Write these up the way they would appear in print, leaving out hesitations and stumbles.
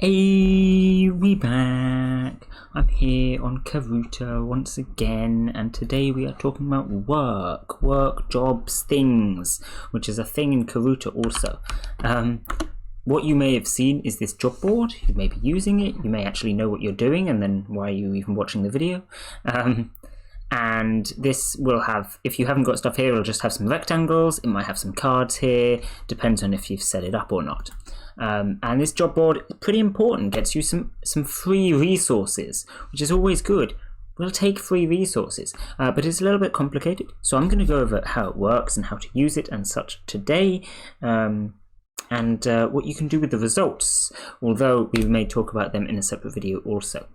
Hey, we back. I'm here on Karuta once again, and today we are talking about work, jobs, things, which is a thing in Karuta also. What you may have seen is this job board. You may be using it, you may actually know what you're doing, and then why are you even watching the video? And this will have, if you haven't got stuff here, it'll just have some rectangles. It might have some cards here, depends on if you've set it up or not. And this job board is pretty important, gets you some free resources, which is always good. We'll take free resources, but it's a little bit complicated. So I'm going to go over how it works and how to use it and such today, and what you can do with the results, although we may talk about them in a separate video also.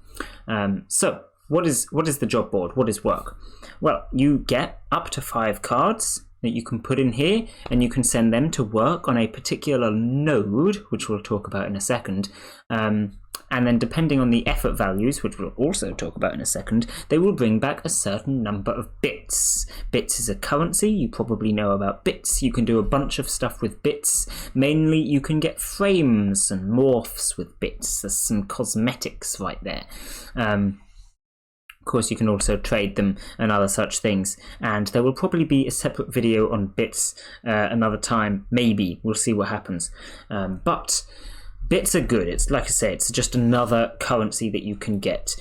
So what is the job board? What is work? Well, you get up to 5 cards that you can put in here, and you can send them to work on a particular node, which we'll talk about in a second. And then depending on the effort values, which we'll also talk about in a second, they will bring back a certain number of bits. Bits is a currency. You probably know about bits. You can do a bunch of stuff with bits. Mainly you can get frames and morphs with bits. There's some cosmetics right there. Of course, you can also trade them and other such things, and there will probably be a separate video on bits another time. Maybe we'll see what happens, but bits are good. It's like I say, it's just another currency that you can get.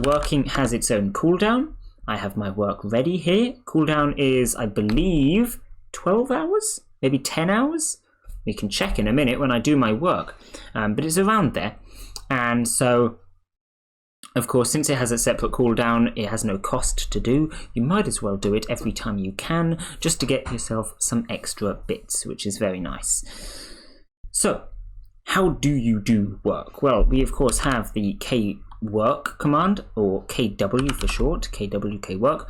Working has its own cooldown. I have my work ready here. Cooldown is, I believe, 12 hours, maybe 10 hours. We can check in a minute when I do my work, but it's around there. And so, of course, since it has a separate cooldown, it has no cost to do. You might as well do it every time you can, just to get yourself some extra bits, which is very nice. So, how do you do work? Well, we of course have the kwork command, or kw for short, kwk work,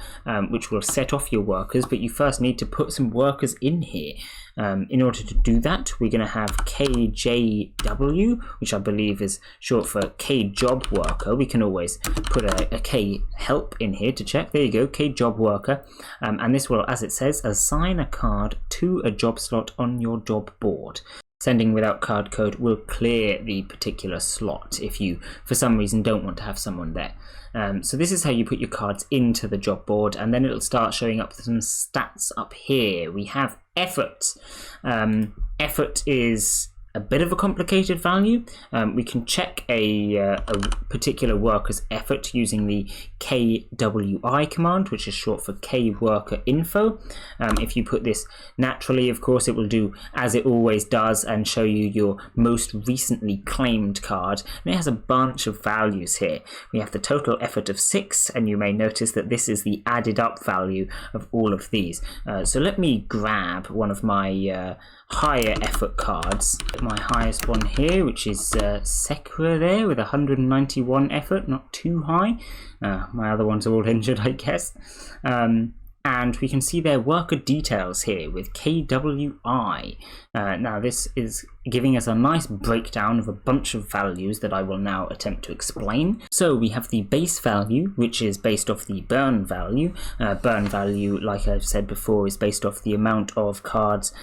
which will set off your workers, but you first need to put some workers in here. In order to do that, we're going to have kjw, which I believe is short for kjob worker. We can always put a k help in here to check. There you go, kjob worker. And this will, as it says, assign a card to a job slot on your job board. Sending without card code will clear the particular slot if you, for some reason, don't want to have someone there. So this is how you put your cards into the job board, and then it'll start showing up some stats up here. We have effort. Effort is a bit of a complicated value. We can check a particular worker's effort using the kwi command, which is short for kworker info. If you put this naturally, of course, it will do as it always does and show you your most recently claimed card. And it has a bunch of values here. We have the total effort of 6, and you may notice that this is the added up value of all of these. So let me grab one of my higher effort cards. My highest one here, which is Sekra there with 191 effort, not too high. My other ones are all injured, I guess. And we can see their worker details here with KWI. Now this is giving us a nice breakdown of a bunch of values that I will now attempt to explain. So we have the base value, which is based off the burn value. Burn value, like I've said before, is based off the amount of cards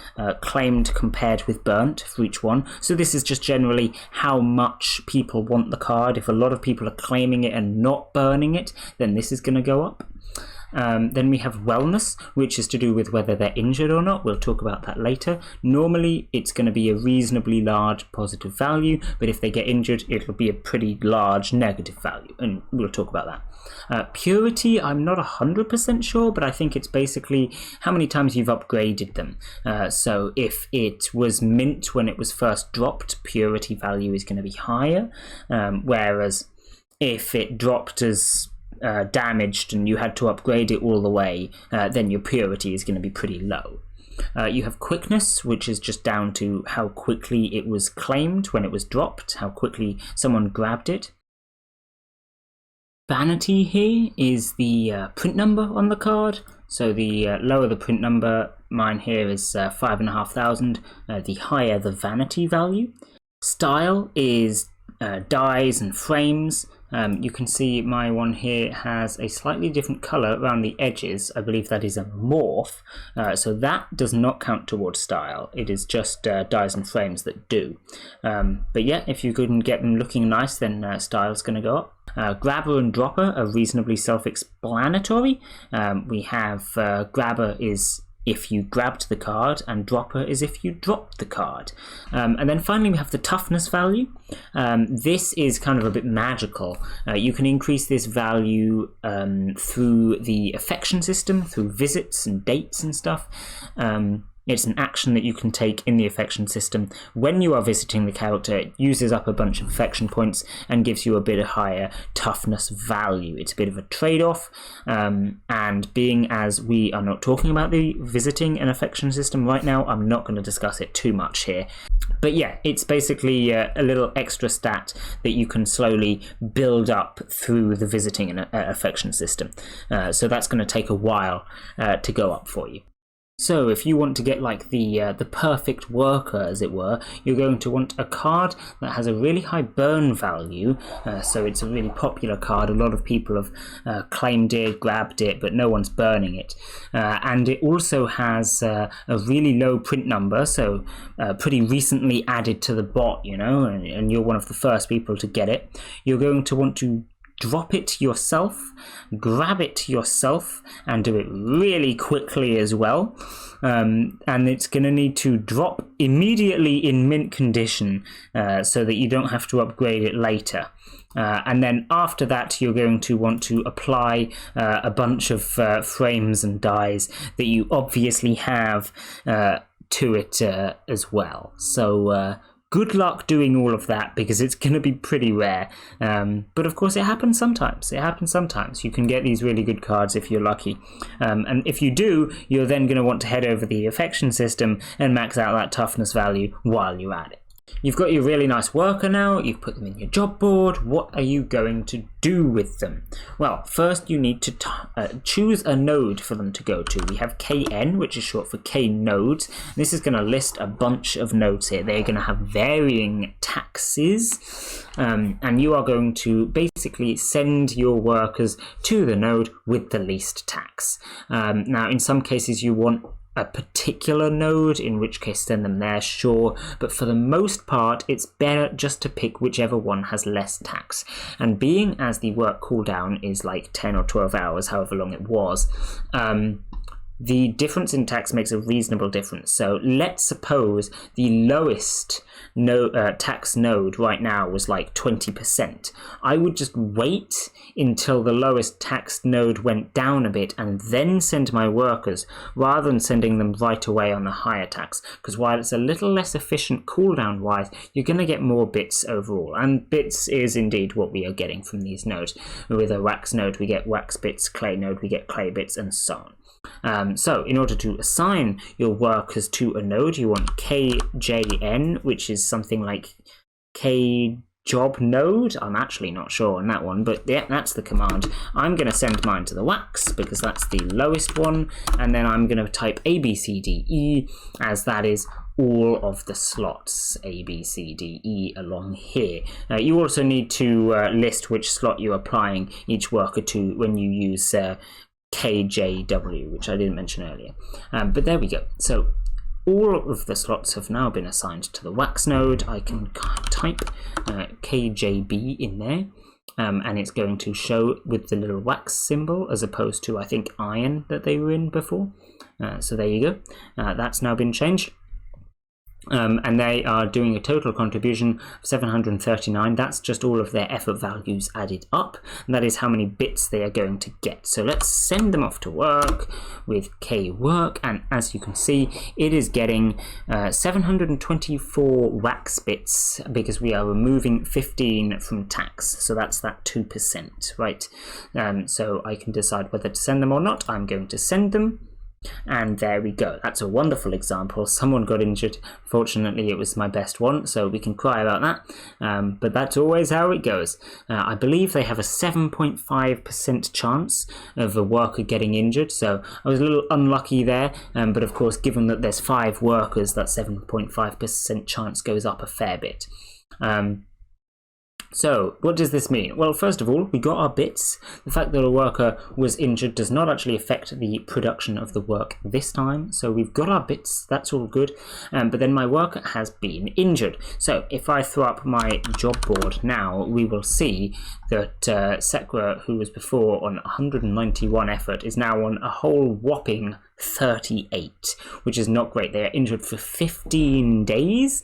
claimed compared with burnt for each one. So this is just generally how much people want the card. If a lot of people are claiming it and not burning it, then this is going to go up. Then we have wellness, which is to do with whether they're injured or not. We'll talk about that later. Normally, it's going to be a reasonably large positive value, but if they get injured, it'll be a pretty large negative value, and we'll talk about that. Purity, I'm not 100% sure, but I think it's basically how many times you've upgraded them. So if it was mint when it was first dropped, purity value is going to be higher, whereas if it dropped as damaged and you had to upgrade it all the way, then your purity is going to be pretty low. You have quickness, which is just down to how quickly it was claimed when it was dropped, how quickly someone grabbed it. Vanity here is the print number on the card. So the lower the print number, mine here is 5,500, the higher the vanity value. Style is dies and frames. You can see my one here has a slightly different color around the edges. I believe that is a morph, so that does not count towards style. It is just dies and frames that do. But yeah, if you couldn't get them looking nice, then style's going to go up. Grabber and dropper are reasonably self-explanatory. We have grabber is if you grabbed the card, and dropper is if you dropped the card. And then finally we have the toughness value. This is kind of a bit magical. You can increase this value through the affection system, through visits and dates and stuff. It's an action that you can take in the affection system. When you are visiting the character, it uses up a bunch of affection points and gives you a bit of higher toughness value. It's a bit of a trade-off, and being as we are not talking about the visiting and affection system right now, I'm not going to discuss it too much here. But yeah, it's basically a little extra stat that you can slowly build up through the visiting and affection system. So that's going to take a while to go up for you. So if you want to get like the perfect worker, as it were, you're going to want a card that has a really high burn value. So it's a really popular card. A lot of people have claimed it, grabbed it, but no one's burning it. And it also has a really low print number, so pretty recently added to the bot, you know, and you're one of the first people to get it. You're going to want to drop it yourself, grab it yourself, and do it really quickly as well. And it's going to need to drop immediately in mint condition so that you don't have to upgrade it later. And then after that, you're going to want to apply a bunch of frames and dies that you obviously have to it as well. So good luck doing all of that, because it's going to be pretty rare. But of course, it happens sometimes. You can get these really good cards if you're lucky. And if you do, you're then going to want to head over the affection system and max out that toughness value while you're at it. You've got your really nice worker now, you've put them in your job board. What are you going to do with them? Well, first you need to choose a node for them to go to. We have KN, which is short for K nodes. This is going to list a bunch of nodes here. They're going to have varying taxes, and you are going to basically send your workers to the node with the least tax. Now, in some cases you want a particular node, in which case send them there, sure, but for the most part it's better just to pick whichever one has less tax. And being as the work cooldown is like 10 or 12 hours, however long it was, the difference in tax makes a reasonable difference. So let's suppose the lowest tax node right now was like 20%. I would just wait until the lowest tax node went down a bit and then send my workers, rather than sending them right away on the higher tax. Because while it's a little less efficient cooldown wise, you're going to get more bits overall. And bits is indeed what we are getting from these nodes. With a wax node, we get wax bits, clay node, we get clay bits, and so on. So in order to assign your workers to a node, you want KJN, which is something like K job node. I'm actually not sure on that one, but yeah, that's the command. I'm going to send mine to the wax because that's the lowest one, and then I'm going to type ABCDE, as that is all of the slots ABCDE along here. You also need to list which slot you're applying each worker to when you use KJW, which I didn't mention earlier. But there we go. So all of the slots have now been assigned to the wax node. I can type KJB in there, and it's going to show with the little wax symbol, as opposed to, I think, iron that they were in before. So there you go. That's now been changed. And they are doing a total contribution of 739. That's just all of their effort values added up, and that is how many bits they are going to get. So let's send them off to work with K work, and as you can see, it is getting 724 wax bits, because we are removing 15 from tax, so that's that 2%, right? So I can decide whether to send them or not. I'm going to send them. And there we go. That's a wonderful example. Someone got injured. Fortunately, it was my best one, so we can cry about that. But that's always how it goes. I believe they have a 7.5% chance of a worker getting injured, so I was a little unlucky there. But of course, given that there's 5 workers, that 7.5% chance goes up a fair bit. So, what does this mean? Well, first of all, we got our bits. The fact that a worker was injured does not actually affect the production of the work this time. So we've got our bits, that's all good. But then my worker has been injured. So if I throw up my job board now, we will see that Sekra, who was before on 191 effort, is now on a whole whopping 38, which is not great. They are injured for 15 days.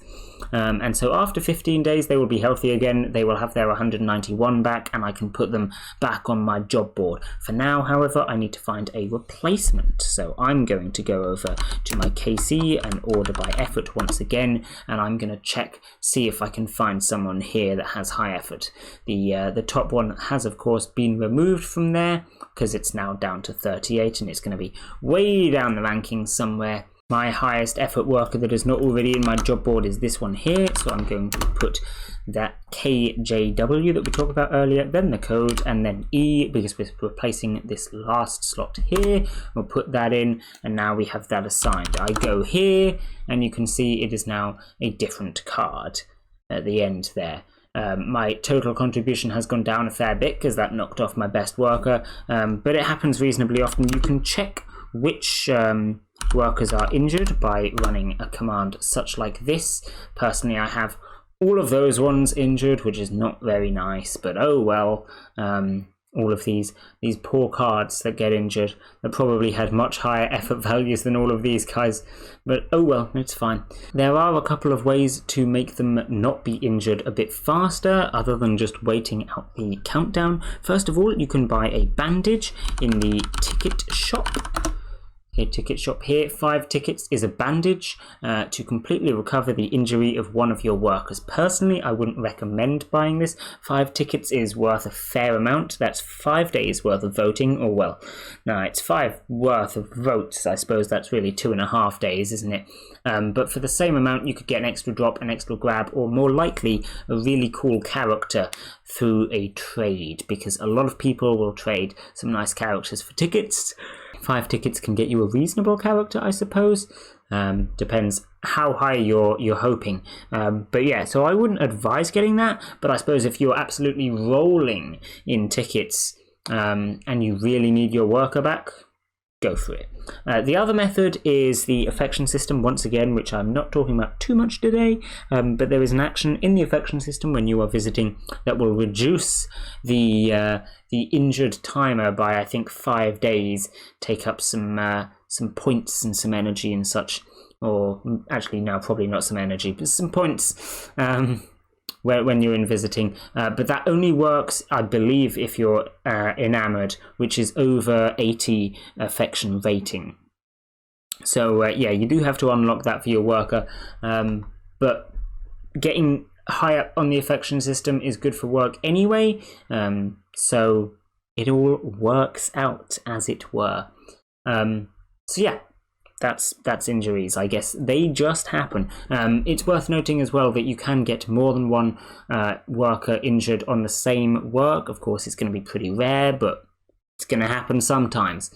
And so after 15 days, they will be healthy again. They will have their 191 back, and I can put them back on my job board. For now, however, I need to find a replacement. So I'm going to go over to my KC and order by effort once again, and I'm going to check, see if I can find someone here that has high effort. The top one has, of course, been removed from there because it's now down to 38, and it's going to be way down the rankings somewhere. My highest effort worker that is not already in my job board is this one here, so I'm going to put that KJW that we talked about earlier, then the code, and then E, because we're replacing this last slot here. We'll put that in, and now we have that assigned. I go here, and you can see it is now a different card at the end there. My total contribution has gone down a fair bit because that knocked off my best worker, but it happens reasonably often. You can check which workers are injured by running a command such like this. Personally, I have all of those ones injured, which is not very nice, but oh well. All of these poor cards that get injured, that probably had much higher effort values than all of these guys, but oh well, it's fine. There are a couple of ways to make them not be injured a bit faster, other than just waiting out the countdown. First of all, you can buy a bandage in the ticket shop. Ticket shop here. 5 tickets is a bandage to completely recover the injury of one of your workers. Personally, I wouldn't recommend buying this. 5 tickets is worth a fair amount. That's 5 days worth of voting, or well, no, it's 5 worth of votes. I suppose that's really 2.5 days, isn't it? But for the same amount, you could get an extra drop, an extra grab, or more likely, a really cool character through a trade, because a lot of people will trade some nice characters for tickets. 5 tickets can get you a reasonable character, I suppose. Depends how high you're hoping. But yeah, so I wouldn't advise getting that, but I suppose if you're absolutely rolling in tickets and you really need your worker back, go for it. The other method is the affection system, once again, which I'm not talking about too much today, but there is an action in the affection system when you are visiting that will reduce the injured timer by, I think, 5 days, take up some points and some energy and such, or actually no, probably not some energy, but some points when you're in visiting, but that only works, I believe, if you're enamored, which is over 80 affection rating. So yeah, you do have to unlock that for your worker, but getting high up on the affection system is good for work anyway, so it all works out, as it were. So yeah, that's injuries, I guess. They just happen. It's worth noting as well that you can get more than one worker injured on the same work. Of course, it's going to be pretty rare, but it's going to happen sometimes.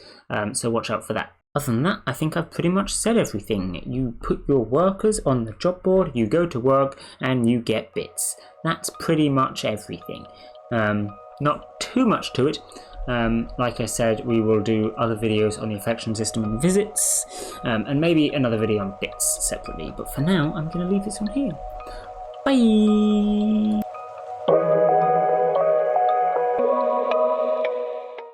So watch out for that. Other than that, I think I've pretty much said everything. You put your workers on the job board, you go to work, and you get bits. That's pretty much everything. Not too much to it. Like I said, we will do other videos on the affection system and visits, and maybe another video on bits separately, but for now I'm going to leave this one here. Bye!